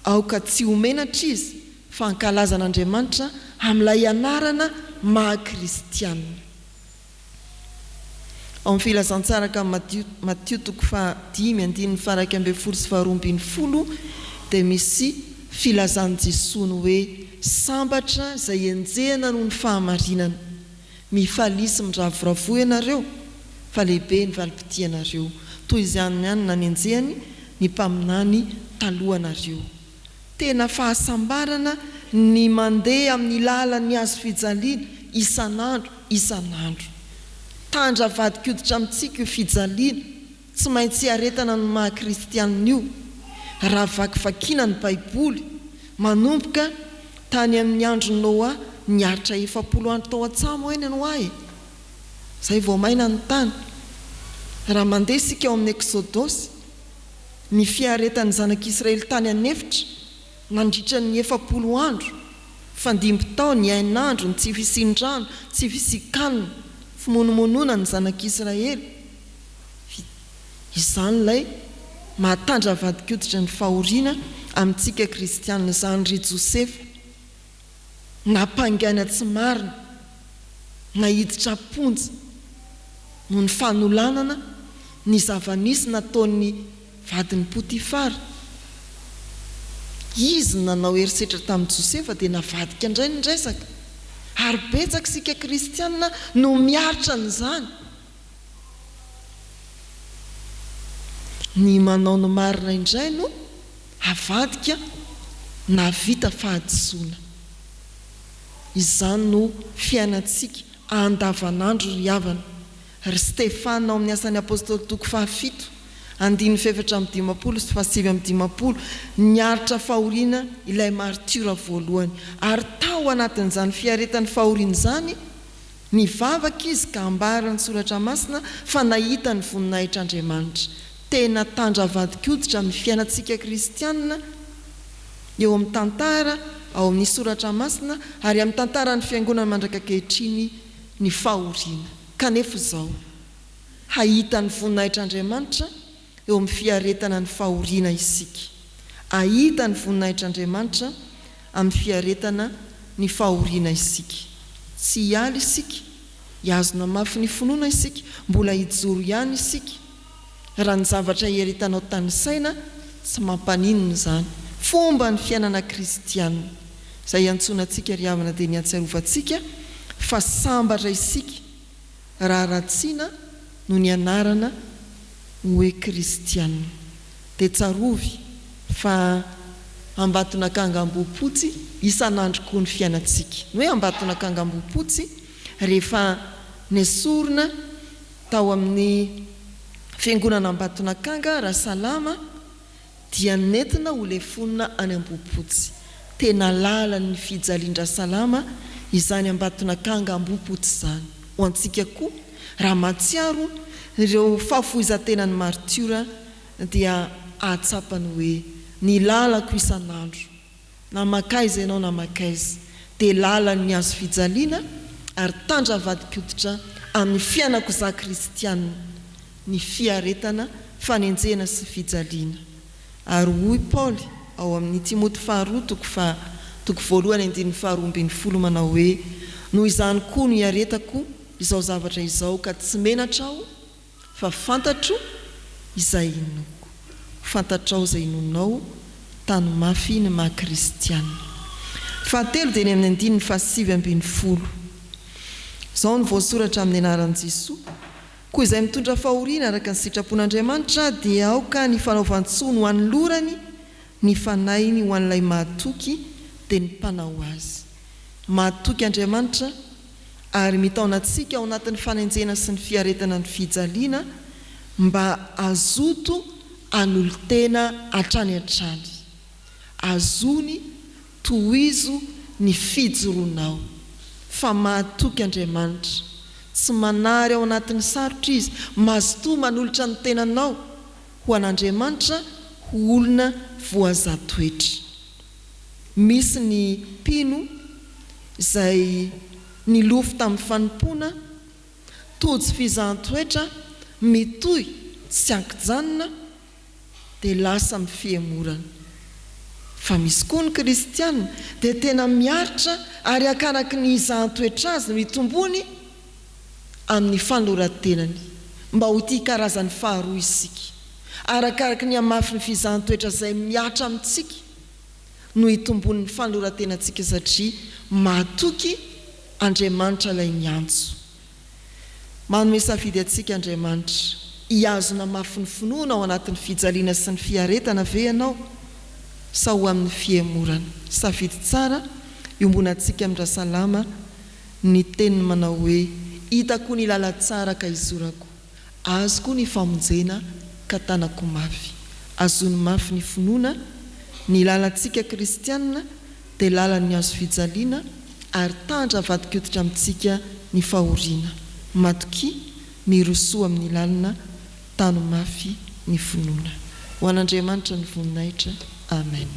aoka tsy homenatra izy, fa ankalazan'Andriamanitra amin'ilay anarana maha-kristianina. Ao amin'ny filazantsaraka Matthieu 5:1-12 dia misy filazan'i Jesosy hoe sambatra izay enjehana noho ny fahamarinana. Mifalisy miravoravo ianareo, fa lehibe ny valim-pitia anareo. Toy izany ihany nanenjehany ny mpaminany talohanareo. Tena fahasambarana ny mandeha amin'ny lalan'ny azo fijaliana isan'andro. Tandra vadikoditra amintsika io fijaliana, tsy maintsy aretana ny maha-kristianina io. Raha vakivakiana ny Baiboly, manomboka tany amin'ny andro Noa niaritra 700 andro tao an-tsamo eny no ahy. Izay vao maina ny tany. Raha mandeha isika ao amin'ny Exodosy, ny fiaretan'ny zanak'Israely tany anefitra, nandritra ny 700 andro, fandimby-tao ny 9 andro, ny tsy fisin-drano, tsy fisin-kanina, fimonomonona ny zanak'Israely. Izany ilay mahatandra vadikoditra ny fahoriana amintsika kristianina izany ry Josefa. Nampangaina tsy marina, nahiditra ponja noho ny fanolanana ny zava-nisy nataon'ny vadin'ny Potifara. Izy nanao herisetra tamin'i Josefa dia navadika indray ny resaka. Ary betsaka isika kristianina no miaritra n'izany. Ny manao ny marina indray no havadika na vita fahadisoana. Izany no fiainantsika andavanandro ry havana. Ry Stefana ao amin'ny asan'ny apôstôly 7 17-15 niaritra fahoriana ilay martyra voalohany, ary tao anatin'izany fiaretan'ny fahoriana izany nivavaka izy ka ambara ny soratra masina fa nahita ny voninahitr'Andriamanitra. Tena tandra vadikoditra amin'ny fiainantsika kristianina eo amin'ny tantara ao amin'ny soratra masina ary amin'ny tantara ny fiangonana mandrakakehtriny ny fahoriana. Kanefa izao hahita ny voninahitr'Andriamanitra eo amin'ny fiaretana ny fahoriana isika. Ahita ny voninahitr'Andriamanitra amin'ny fiaretana ny fahoriana isika. Tsy hialy isika, hiazona mafy ny finoana isika, mbola hijoro ihany isika. Raha ny zavatra hieretanao tany saina tsy mampaninona izany. Fomba ny fiainana kristianina izay antsonantsika ry havana dia ny atsiarovantsika fa sambatra isika raha ratsiana no ny anarana hoe kristianina. Dia tsarovy fa ambatonakangam-boapotsy isan'andro koa ny fiainantsika ny hoe ambatonakangam-boapotsy rehefa nesorona tao amin'ny fiangonana ambatonakanga raha salama dia nentina ho lefonina any am-boapotsy tena lalan'ny fijaliandra salama izany ambatonakanga am-boapotsy zany ho antsika koa raha matsiaro ireo fahafoizantenany martiora dia ahatsapany hoe ny lalako isan'andro na makaiza ianao na makaiza dia lalany azo fijaliana ary tandra vadik'oditra amin'ny fiainako za kristianina ny fiaretana fanenjena sy fijaliana ary hoy Paoly ao amin'ny Timoty faharoa toko voalohany andininy faharoa ambin'ny folo manao hoe noho izany koa no iaretako izao zavatra izao ka tsy menatra aho fa fantatro izay inoko fantatrao izay inonao tany mafy ny maha-kristianina fahatelo dia ny amin'ny andininy fahasivy ambin'ny folo izao ny voasoratra amin'ny anaran'i Jesoa koa izay mitondra fahoriana araka ny sitrapon'Andriamanitra dia aoka ny fanaovantsony ho an'ny lorany ny fanainy ho an'ilay mahatoky dia ny mpanao azy mahatoky Andriamanitra ary mitaona antsika ao anatin'ny fanenjena sy ny fiaretana ny fijaliana mba azoto an'olon-tena hatrany hatrany azony tohizo ny fijoroanao fa mahatoky Andriamanitra tsy manary ao anatin'ny sarotra izy mazotoa manolotra ny tenanao ho an'Andriamanitra ho olona voazatoetra misy ny mpino izay nilofo tamin'ny fanompona tojo fizahan-toetra mitohy tsy ankijanona dia lasa amin'ny fiemorana fa misy koa ny kristianina dia tena miaritra ary akaraky ny izahan-toetra azy mitombony amin'ny fanoloran-tenany mba ho tia karazany faharoa isika arakaraky ny amafy ny fizahan-toetra izay miatra amintsika no hitombony ny fanoloran-tenantsika satria mahatoky Andriamanitra ilay miantso manome safidy antsika Andriamanitra hiazona mafy ny finoana ao anatin'ny fijaliana sy ny fiaretana ve ianao sa ho amin'ny fiemorana safidy tsara iombonantsika amin'ny rasalama ny teniny manao hoe hitako ny lala tsara ka izorako azo koa ny famonjena ka tanako mafy azony mafy ny finoana ny lalantsika kristianina dia lalan'ny azo fijaliana ary tandra vadik'oditra amintsika ny fahoriana matoki mirosoa amin'ny lalina tano mafy ny finoana ho an'Andriamanitra ny voninahitra amen.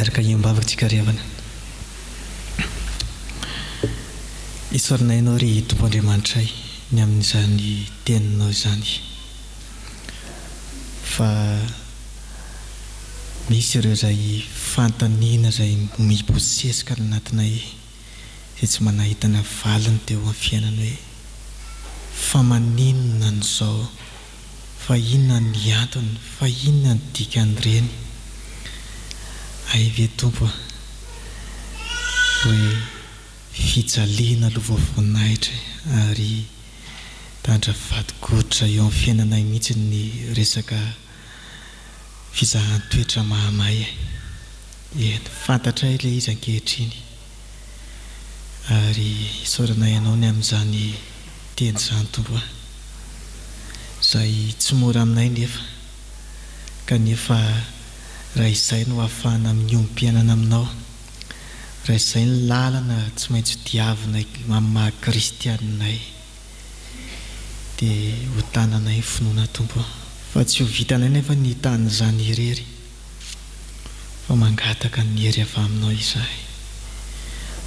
Araka iambavatsika revana isorana ianao ry Tompo Andriamanitra ny amin'izany teninao izany fa misy ireo izay fantaniana izay mibosesika ao anatinay izay tsy manahitana valiny teo amin'ny fiainana hoe fa maninona n'izao fa inona ny antony fa inona ny dikan'ireny aive Tompo hoe fijaliana aloha voninahitra ary tandra vadik'oditra eo amin'ny fiainanay mihitsy ny resaka fizahan-toetra mahamay fantatra ilay izy ankehitriny ary isaorana ianao ny amin'izany teny izany Tompo izay tsy mora aminay nefa kanefa raha izay no ahafahana amin'ny ompianana aminao raha izay ny lalana tsy maintsy diavina amin'ny maha-kristianinay dia ho tananay finoana Tompo fa tsy ho vitanay nefa ny tan'izany irery fa mangataka ny hery avy aminao izahay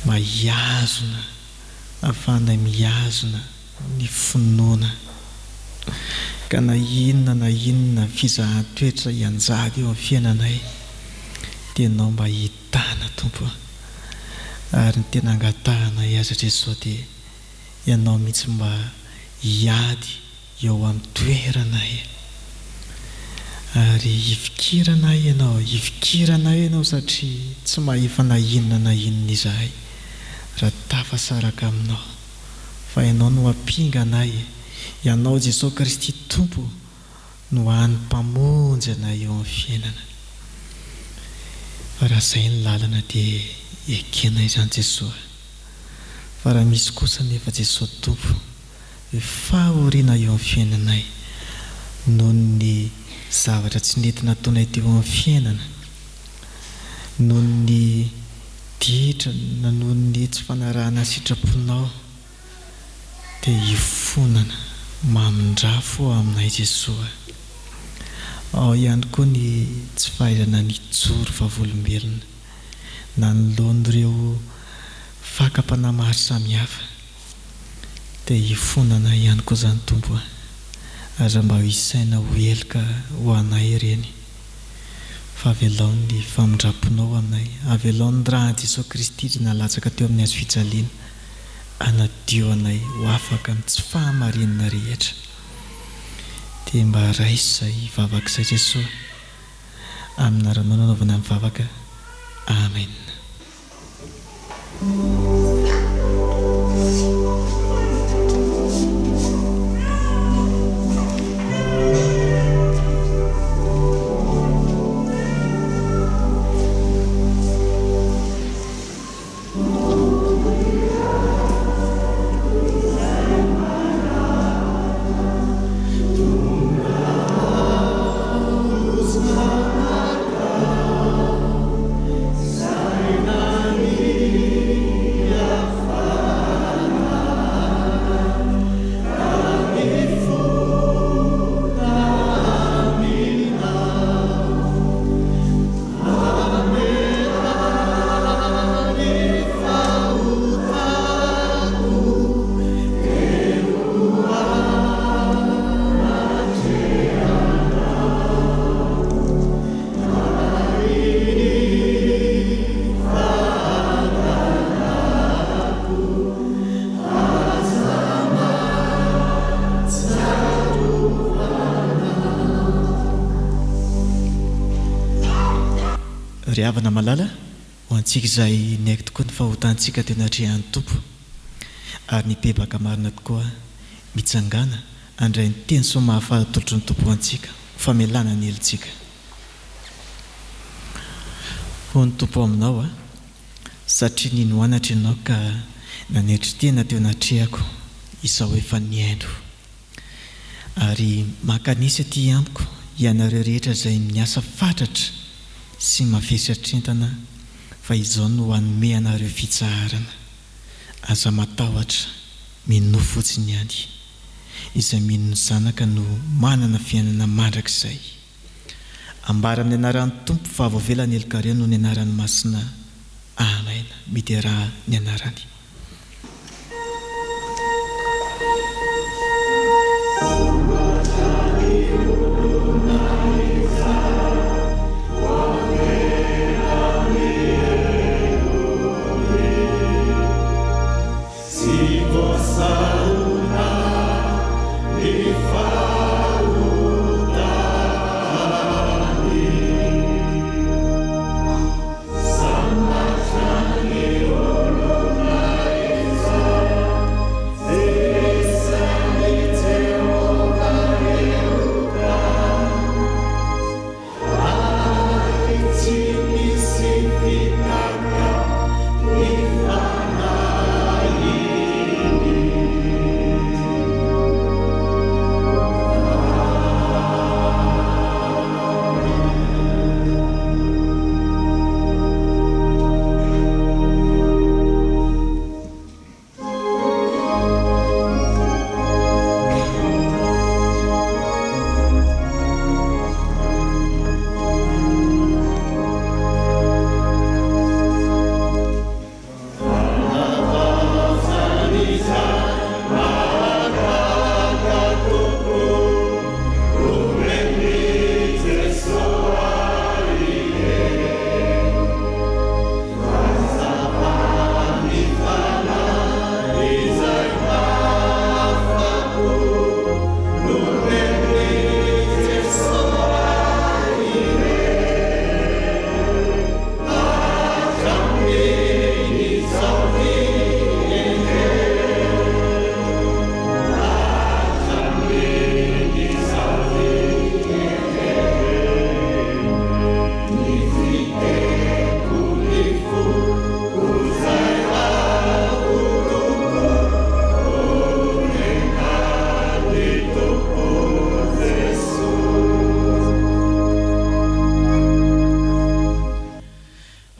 mba hiazona ahafahanay miazona ny finoana ka na inona fizahan-toetra ianjady eo amin'ny fiainanay tenao mba hitana tompo ary ny tena angatahana aza Jesosy dia ianao mihitsy mba hiady eo amin'ny toeranay ary hifikiranay ianao satria tsy mahefa na inona izahay raha tafasaraka aminao fa ianao no hampinganay ianao Jesosy Kristy tompo no hanym-pamonjy anay eo amin'ny fiainana fa raha izay ny lalana dia ekenay izany Jesosy fa raha misy kosa nefa Jesosy tompo fahoriana eo amin'ny fiainanay noho ny zavatra tsy nentina ataonay teo amin'ny fiainana noho ny ditra noho ny tsy fanarahana sitraponao dia hifonana mamindrafo aminay Jesosy ao ihany koa ny tsy fahaizana nijoro vavolombelona na nolon'ireo fakam-panahy maro samihafa dia hifonana ihany koa izany tompo aza mba ho isaina ho eloka ho anay ireny fa avelao ny famindraponao aminay avelao ny raha Jesosy Kristy nalatsaka teo amin'ny hazo fijaliana anadio anay ho afaka amin'ny tsy fahamarinana rehetra dia mba raisy izay vavaka izay Jesosy amin'ny aranao nanaovana amin'ny vavaka amen. Ry havana malala ho antsika izay niaiky tokoa ny fahotantsika teo anatrehan'ny tompo ary nipebaka marina tokoa mitsangana andray ny teny so mahafahatolotry ny tompo ho antsika famelana ny helitsika ho ny tompo aminao satria ninoanatra ianao ka nanetry tena teo anatrehako izao efa niaindro ary makanisy aty amiko ianareo rehetra izay miasa fatratra sy mafesatrentana fa izao no hanome anareo fitsaharana aza matahotra mino fotsiny ihany izay mino ny zanaka no manana fiainana mandrakizay ambara amin'ny anaran'ny tompo fa avoavelany elokarea no ny anaran'ny masina amen mity raha ny anarany
Sama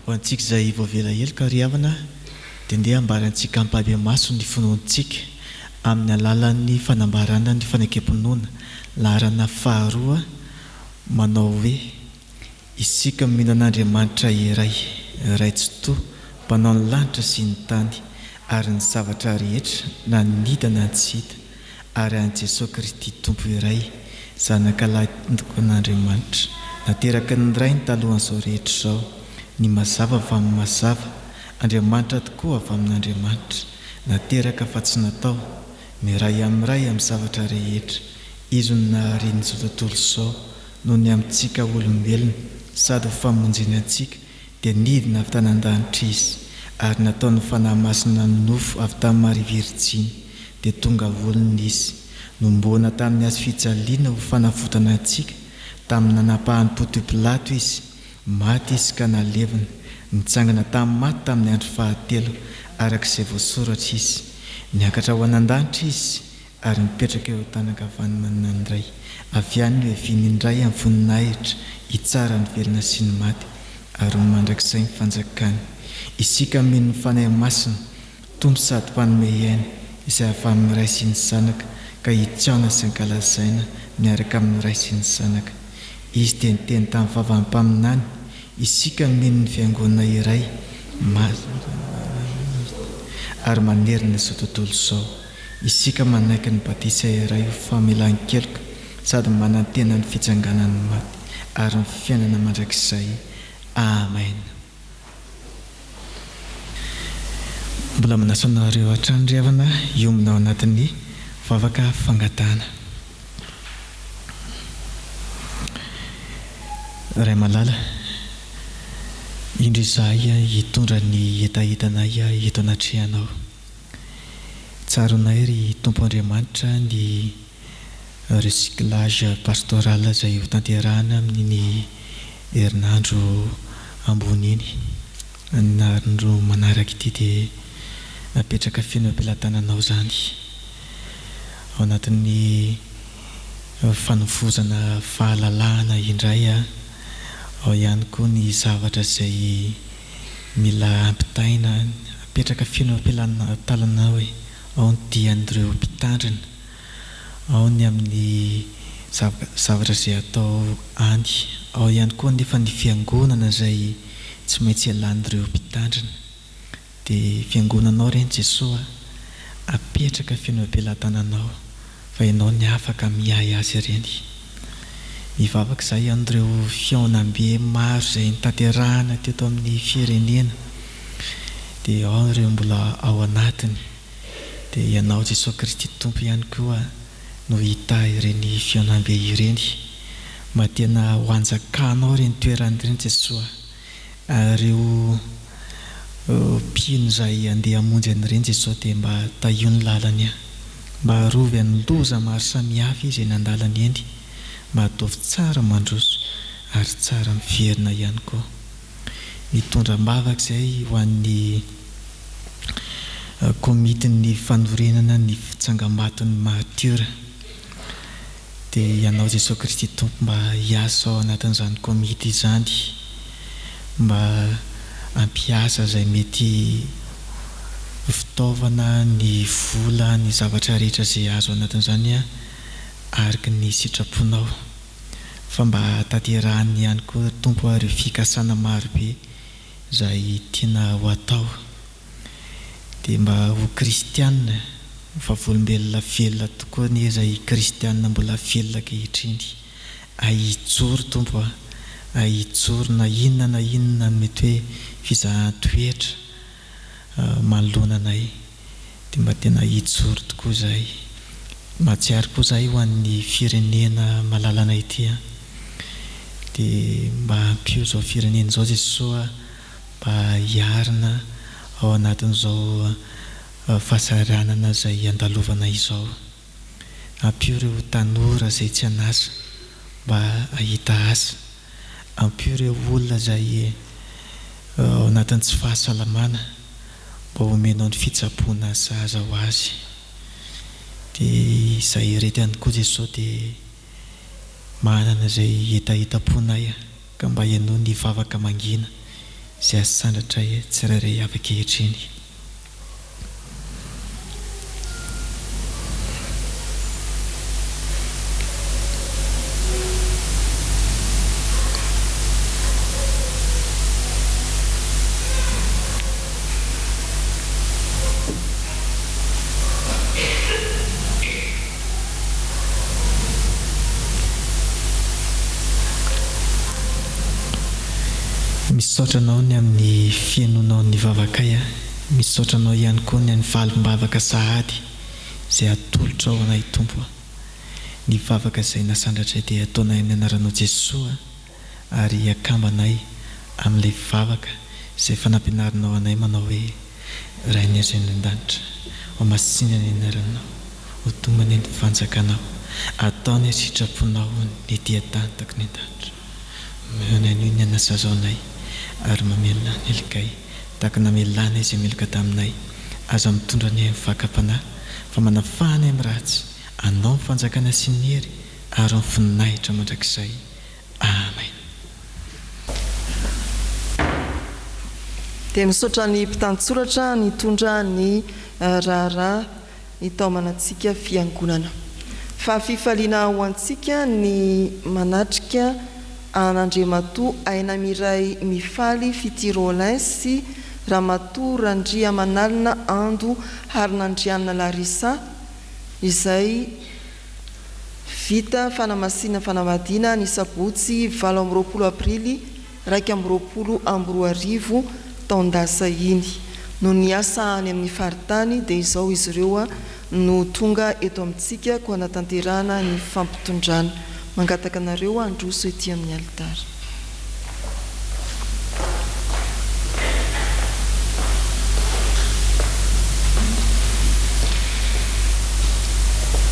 ho antsika izay voavela helika ry havana dia ndeha ambarantsika ampabe maso ny finoantsika amin'ny alalan'ny fanambarana ny fanekem-pinoana laharana faharoa manao hoe isika mihinan'Andriamanitra iray tsy toa mpanao ny lanitra sy ny tany ary ny zavatra rehetra na ny hita na tsy hita ary an' Jesosy Kristy tompo iray zanaka lahy an'Andriamanitra nateraka ny ray ny talohan'izao rehetra izao ny mazava avy amin'ny mazava Andriamanitra tokoa avy amin'Andriamanitra nateraka fa tsy natao miray amin'ny zavatra rehetra izy no nahariny izao tontolo izao noho ny amintsika olombelona sady famonjeny antsika dia nidina avy tany an-danitra izy ary nataony fanahy masina ny nofo avy tamin'ny Maria Virjiny dia tonga volony izy nombona tamin'ny hazo fijaliana ho fanafotana antsika tamin'ny nanapahany Pontio Pilato izy maty izy ka nalevina nitsangana tamin'ny maty tamin'ny andro fahatelo arak'izay voasoratra izy niakatra ho an-danitra izy ary mipetraka eo tanankavanana indray avy any no eviany indray amin'ny voninahitra hitsara ny velona sy ny maty ary mandrakizay ny fanjakany isika mino ny fanahy masina tompo sady mpanome aina izay avy amin'ny ray sy ny zanaka ka hitsaona sy ankalazaina miaraka amin'ny ray sy ny zanaka izy dia niteny tamin'ny vavan'ny mpaminany isika mino ny fiangonana iray ary manerina izao tontolo izao isika manaiky ny batisa iray ho famelan-keloka sady manantena ny fitsanganan'ny maty ary ny fiainana mandrakizay. Amen. Mbola manasanareo hatrany ry havana iominao anatin'ny vavaka fangatana. Ray malala indro izahay hitondra ny etahitanay eto anatrehanao. Tsaronay ry Tompo Andriamanitra ny recyclage pastoral izay ho tanterahana amin'ny herinandro ambony iny. Andro manaraka ity dia napetraka fiainam-pilatananao zany ao anatin'ny fanovozana fahalalahana indray ao ihany koa ny zavatra izay mila ampitaina apetraka fiainam-pilatanana hoe ao ny dian'ireo mpitandrina ao ny amin'ny zavatra izay atao any ao ihany koa nefa ny fiangonana izay tsy maintsy ialan'ireo mpitandrina dia fiangonanao reny Jesosy apetraka fiainam-pilatananao fa ianao ny afaka mihay azy ireny. Mivavaka izay an'ireo fiaonam-be maro izay nitanterahana teto amin'ny firenena dia ao ireo mbola ao anatiny dia ianao Jesosy Kristy Tompo ihany koa no hita ireny fiaonam-be ireny mba tena ho anjakanao ireny toeran'ireny Jesosy ary ireo mpino izay andeha hamonjy an'ireny Jesosy dia mba tahio ny lalany mba harovy an'ny loza maro samihafa izy eny an-dalany eny mba ataovy tsara mandroso ary tsara miverina ihany koa. Mitondra mbavaka izay ho an'ny komitin'ny fanorenana ny fitsangambaton'ny martyra dia ianao Jesosy Kristy Tompo mba hiasa ao anatin'izany komity izany mba ampiasa izay mety fitaovana ny vola ny zavatra rehetra izay azo anatin'izany ariky ny sitraponao fa mba tanterahany ihany koa Tompo ary fikasana marobe izay tiana ho atao dia mba ho kristianina fa volombelona velona tokoa ny izay kristianina mbola velona kehitriny ahijoro Tompo ahijoro na inona mety hoe fizahan-toetra manoloana anay dia mba tena hijoro tokoa izay. Mahatsiaro koa izay ho an'ny firenena malalana ity dia mba hampio izao firenena izao Jesosy mba hiarina ao anatin'izao fahasaranana izay andalovana izao. Hampio ireo tanora izay tsy hanasa mba hahita asa, hampio ireo olona izay ao anatin'ny tsy fahasalamana mba homenao ny fitsaboana sahaza ho azy. Dia izay rety ihany koa Jesosy dia manana izay hetaheta-ponay ka mba ianao ny vavaka mangina izay asandratra tsirairay avy ankehitriny. Misaotranao ny amin'ny fiainonao ny vavakay a, misaotranao ihany koa ny valim-bavaka sahady izay atolotra ao anay Tompo. Ny vavaka izay nasandratray dia ataonay ny anaranao Jesosy ary akambanay amin'ilay vavaka izay fanampianarinao anay manao hoe ray ny aren'Andanitra, ho masinana ny anaranao, ho tomany ny fanjakanao, ataony sitraponao ny dia-tany taky ny Andanitra. Meonay noho ny anasazaonay ary mamelona ny elikay tahaka namelana izy ameloka taminay, aza mitondra ny vakam-panahy fa manafahana amin'ny ratsy, anao ny fanjakana sy ny hery ary ny voninahitra mandrakizay. Amen.
Dia misaotra ny mpitantsoratra nitondra ny raharaha hitaomanantsika fiangonana. Fa fifaliana ho antsika ny manatrika an'Andriamatoa aina miray mifaly Fitirolin sy Ramatoa Randria Manalina Ando Harinandriana Larissa, izay vita fanamasina fanambadiana ny Sabotsy 7 Aprily 2020 taondasa iny. No ny asa any amin'ny faritany dia izao izy ireo no tonga eto amintsika ko anatanterana ny fampitondrana. Mangataka anareo androso ety amin'ny altara.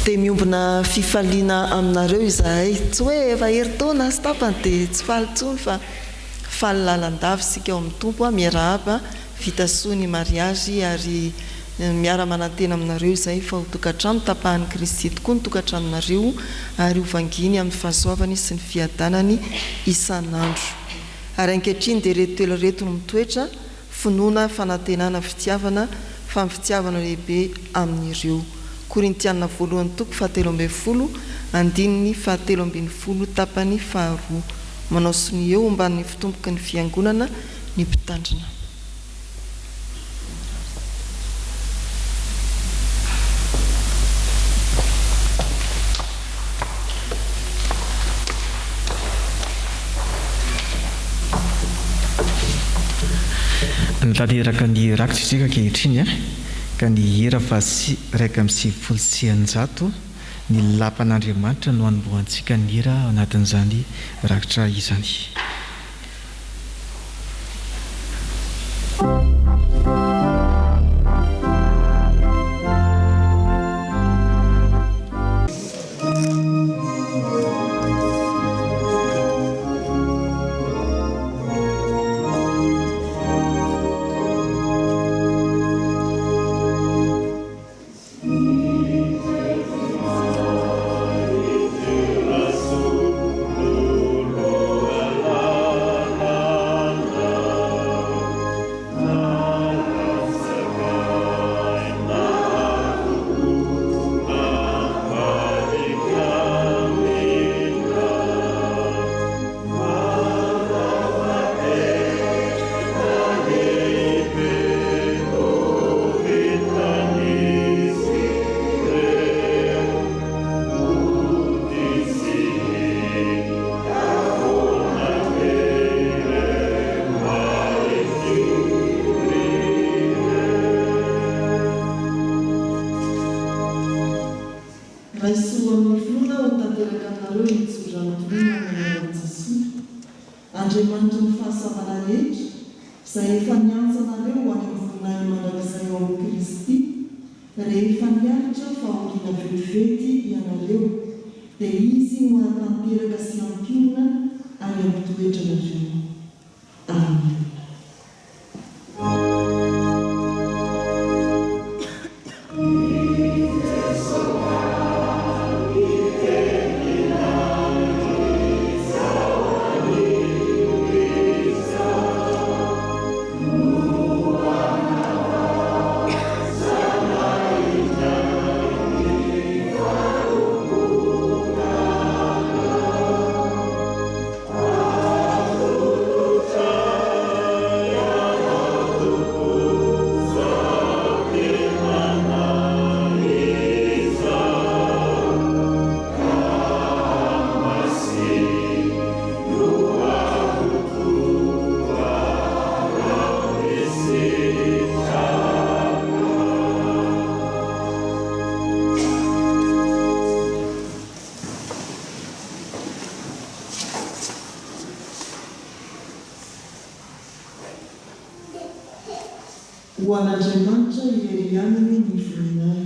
Dia miombona fifaliana aminareo izahay, tsy hoe efa herintaona sy tapany dia tsy faly intsony fa faly lalandava sika ao amin'ny Tompo, miarahaba vita soa ny mariazy ary miara manantena aminareo izay fa ho tokantrano tapahan'ny Kristy tokoa ny tokantranonareo ary ho vanginy amin'ny fahasoavany sy ny fiadanany isan'andro. Ary ankehitriny dia reto telo reto no mitoetra, finoana fanantenana fitiavana fa fitiavana lehibe amin'ireo. Korintiana 1:7-20, andininy 7:20 tapany 2. Manao sony eo omban'ny fitomboky ny fiangonana ny mpitandrina.
Nitateraka ny rakitra isika ankehitriny ka ny hira fa raika amin'ny 700 ny lapan'Andriamanitra no anombohantsika ny hira ao anatin'izany rakitra izany.
Andriamanitra ny fahasavana rehetra izay efa niantso anareo ho any amin'ny voninahiny mandrakizay ao amin'ny Kristy, rehefa nianatra fa horiana vetivety ianareo, dia izy no anatanteraka sy ampionana any amin'ny toetra nareo. Amen. ho an'andriamanitra irery aminy ny voninahitra.